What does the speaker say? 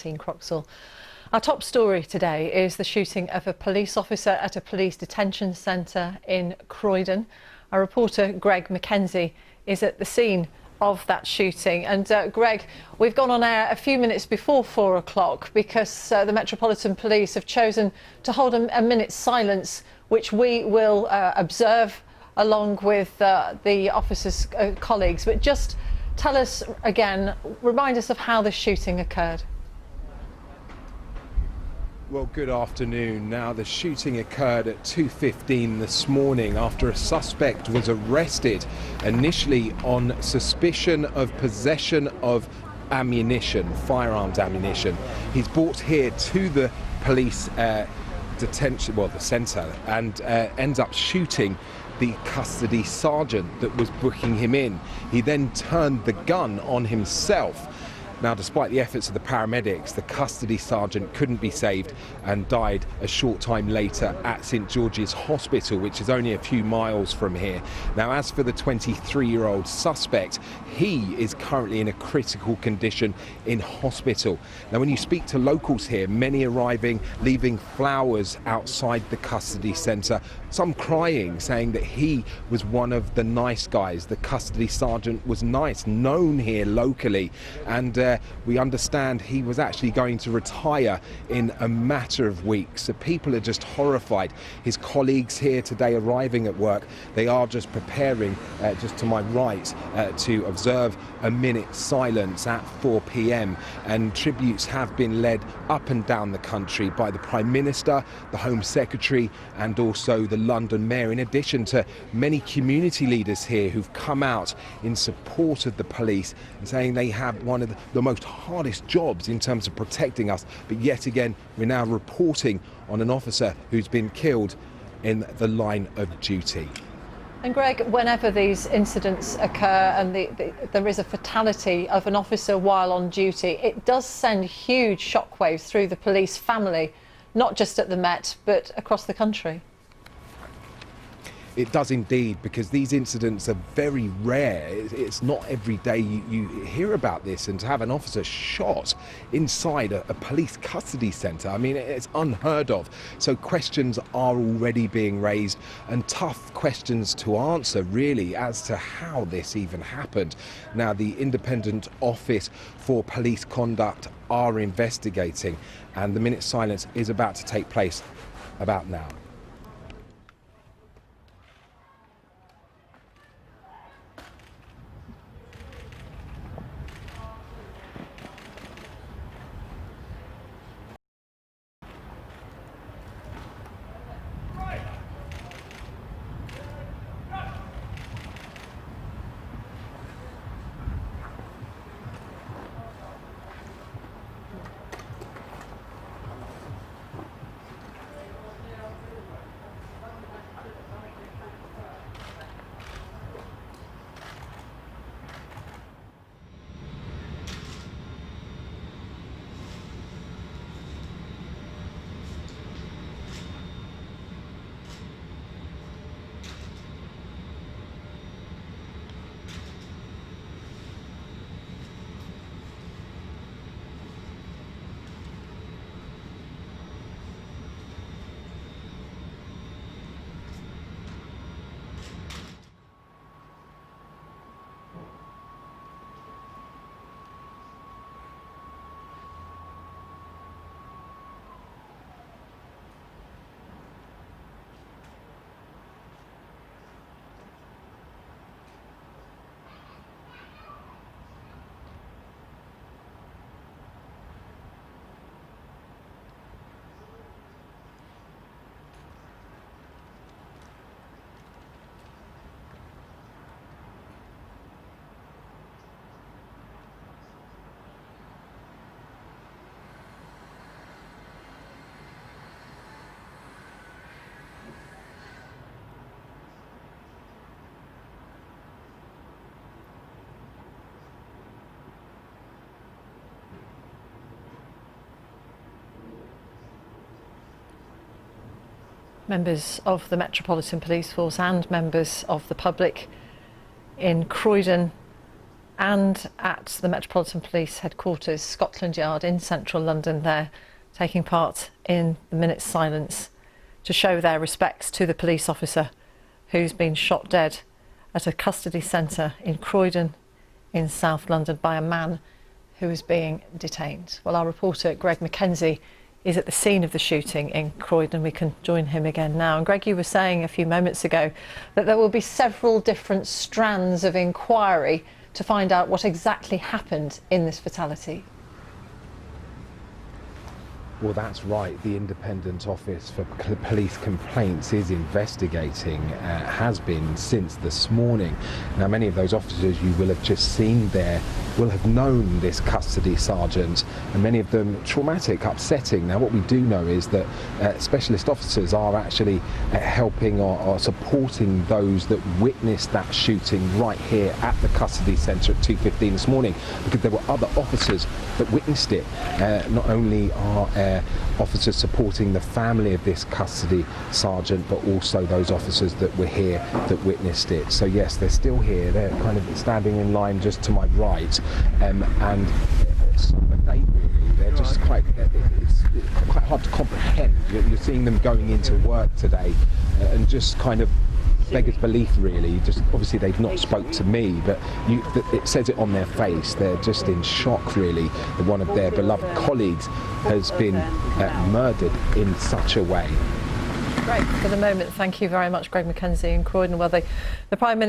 Croxall. Our top story today is the shooting of a police officer at a police detention centre in Croydon. Our reporter Greg McKenzie is at the scene of that shooting. And Greg, we've gone on air a few minutes before 4 o'clock because the Metropolitan Police have chosen to hold a minute's silence, which we will observe along with the officers' colleagues. But just tell us again, remind us of how the shooting occurred. Well, good afternoon. Now, the shooting occurred at 2:15 this morning after a suspect was arrested, initially on suspicion of possession of ammunition, firearms ammunition. He's brought here to the police detention, well, the centre, and ends up shooting the custody sergeant that was booking him in. He then turned the gun on himself. Now, despite the efforts of the paramedics, the custody sergeant couldn't be saved and died a short time later at St George's Hospital, which is only a few miles from here. Now, as for the 23-year-old suspect, he is currently in a critical condition in hospital. Now, when you speak to locals here, many arriving, leaving flowers outside the custody centre, some crying, saying that he was one of the nice guys. The custody sergeant was nice, known here locally, and we understand he was actually going to retire in a matter of weeks. So people are just horrified. His colleagues here today arriving at work, they are just preparing, just to my right, to observe a minute's silence at 4 p.m. And tributes have been led up and down the country by the Prime Minister, the Home Secretary, and also the London Mayor, in addition to many community leaders here who've come out in support of the police and saying they have one of the most hardest jobs in terms of protecting us. But yet again, we're now reporting on an officer who's been killed in the line of duty. And Greg, whenever these incidents occur and there is a fatality of an officer while on duty, it does send huge shockwaves through the police family, not just at the Met, but across the country. It does indeed, because these incidents are very rare. It's not every day you hear about this, and to have an officer shot inside a police custody centre, I mean, it's unheard of. So questions are already being raised, and tough questions to answer, really, as to how this even happened. Now, the Independent Office for Police Conduct are investigating, and the minute's silence is about to take place about now. Members of the Metropolitan Police Force and members of the public in Croydon and at the Metropolitan Police Headquarters, Scotland Yard in central London, there taking part in the minute's silence to show their respects to the police officer who's been shot dead at a custody centre in Croydon in South London by a man who is being detained. Well, our reporter Greg McKenzie is at the scene of the shooting in Croydon. We can join him again now. And Greg, you were saying a few moments ago that there will be several different strands of inquiry to find out what exactly happened in this fatality. Well, that's right. The Independent Office for Police Complaints is investigating, has been since this morning. Now, many of those officers you will have just seen there will have known this custody sergeant, and many of them traumatic, upsetting. Now, what we do know is that specialist officers are actually helping or supporting those that witnessed that shooting right here at the custody centre at 2:15 this morning, because there were other officers that witnessed it. Not only are officers supporting the family of this custody sergeant, but also those officers that were here that witnessed it. So yes, they're still here. They're kind of standing in line just to my right, and they're just it's quite hard to comprehend. You're seeing them going into work today, and just kind of beggars belief, really. Just obviously they've not spoke to me, but it says it on their face. They're just in shock, really, that one of their beloved colleagues has been murdered in such a way. Great. For the moment, thank you very much, Greg McKenzie in Croydon. Well, the Prime Minister